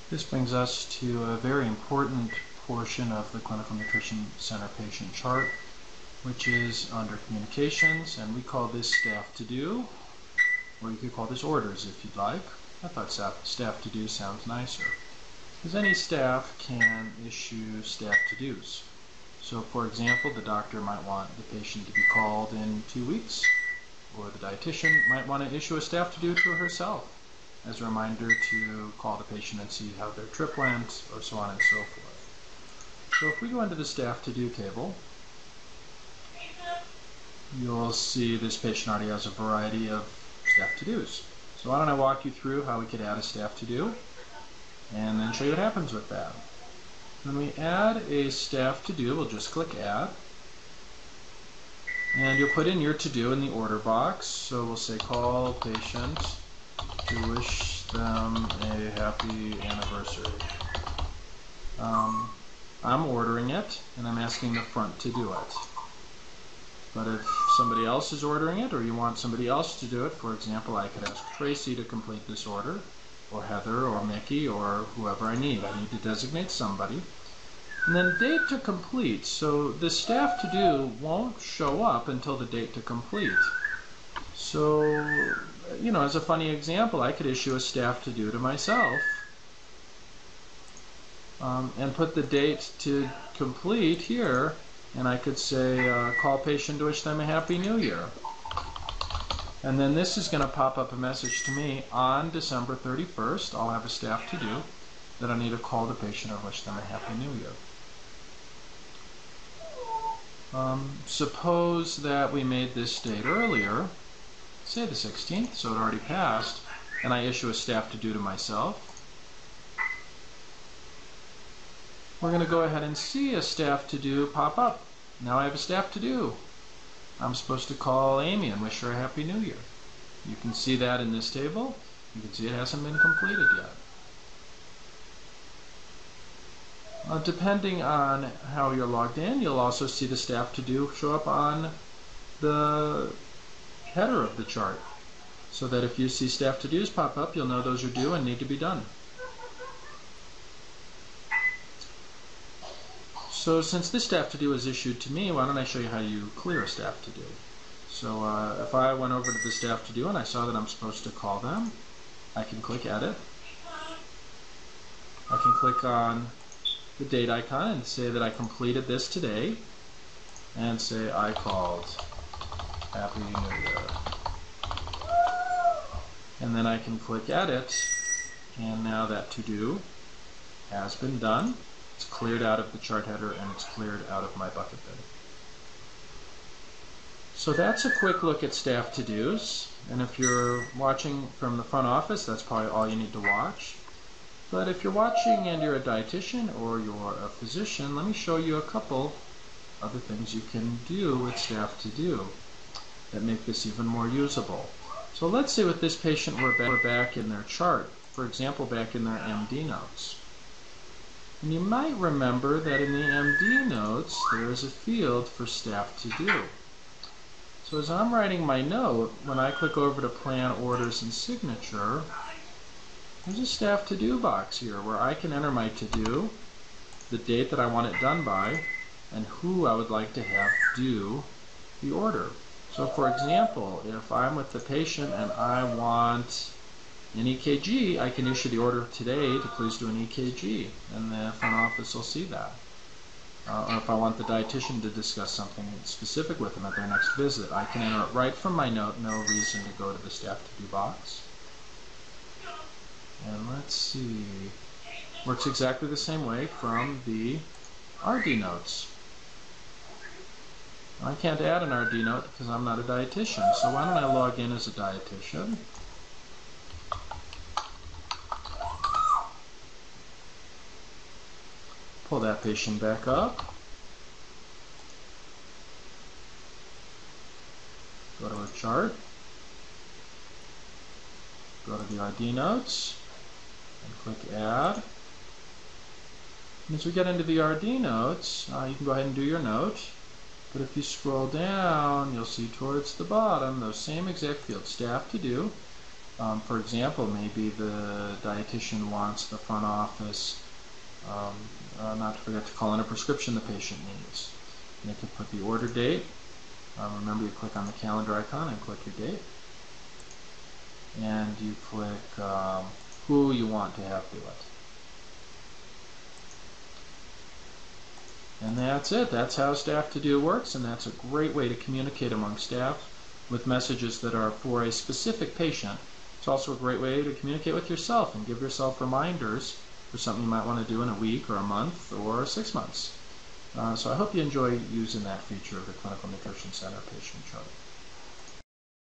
This brings us to a very important portion of the Clinical Nutrition Center patient chart, which is under communications, and we call this staff to do, or you could call this orders if you'd like. I thought staff to do sounds nicer, because any staff can issue staff to dos. So for example, the doctor might want the patient to be called in 2 weeks, or the dietitian might want to issue a staff to do to herself as a reminder to call the patient and see how their trip went, or so on and so forth. So if we go into the staff to do table, you'll see this patient already has a variety of staff to dos. So why don't I walk you through how we could add a staff to do and then show you what happens with that. When we add a staff to do, we'll just click add, and you'll put in your to do in the order box. So we'll say call patient to wish them a happy anniversary. I'm ordering it and I'm asking the front to do it. But if somebody else is ordering it, or you want somebody else to do it, for example, I could ask Tracy to complete this order, or Heather, or Mickey, or whoever I need. I need to designate somebody. And then date to complete. So the staff to do won't show up until the date to complete. So, you know, as a funny example, I could issue a staff to do to myself and put the date to complete here, and I could say call patient to wish them a happy new year. And then this is going to pop up a message to me on December 31st. I'll have a staff to do that I need to call the patient and wish them a happy new year. Suppose that we made this date earlier, say the 16th, so it already passed, and I issue a staff to do to myself. We're going to go ahead and see a staff to do pop up. Now I have a staff to do. I'm supposed to call Amy and wish her a happy new year. You can see that in this table. You can see it hasn't been completed yet. Depending on how you're logged in, you'll also see the staff to do show up on the header of the chart, so that if you see staff to dos pop up, you'll know those are due and need to be done. So since this staff to do is issued to me, why don't I show you how you clear a staff to do. So if I went over to the staff to do and I saw that I'm supposed to call them, I can click edit. I can click on the date icon and say that I completed this today, and say I called Happy New Year. And then I can click edit, and now that to do has been done. It's cleared out of the chart header and it's cleared out of my bucket bin. So that's a quick look at staff to dos, and if you're watching from the front office, that's probably all you need to watch. But if you're watching and you're a dietitian or you're a physician, let me show you a couple other things you can do with staff to do that make this even more usable. So let's say with this patient we're back in their chart, for example back in their MD notes. And you might remember that in the MD notes there is a field for staff to do. So as I'm writing my note, when I click over to Plan Orders and Signature, there's a staff to do box here where I can enter my to do, the date that I want it done by, and who I would like to have do the order. So for example, if I'm with the patient and I want an EKG, I can issue the order today to please do an EKG, and the front office will see that. Or if I want the dietitian to discuss something specific with them at their next visit, I can enter it right from my note, no reason to go to the staff to do box. And let's see, works exactly the same way from the RD notes. I can't add an RD note because I'm not a dietitian, so why don't I log in as a dietitian? Pull that patient back up. Go to a chart. Go to the RD notes and click add. And as we get into the RD notes, you can go ahead and do your note. But if you scroll down, you'll see towards the bottom those same exact fields, staff to do. For example, maybe the dietitian wants the front office not to forget to call in a prescription the patient needs. They could put the order date. Remember, you click on the calendar icon and click your date. And you click who you want to have do it. And that's it. That's how Staff To Do works, and that's a great way to communicate among staff with messages that are for a specific patient. It's also a great way to communicate with yourself and give yourself reminders for something you might want to do in a week or a month or 6 months. So I hope you enjoy using that feature of the Clinical Nutrition Center patient chart.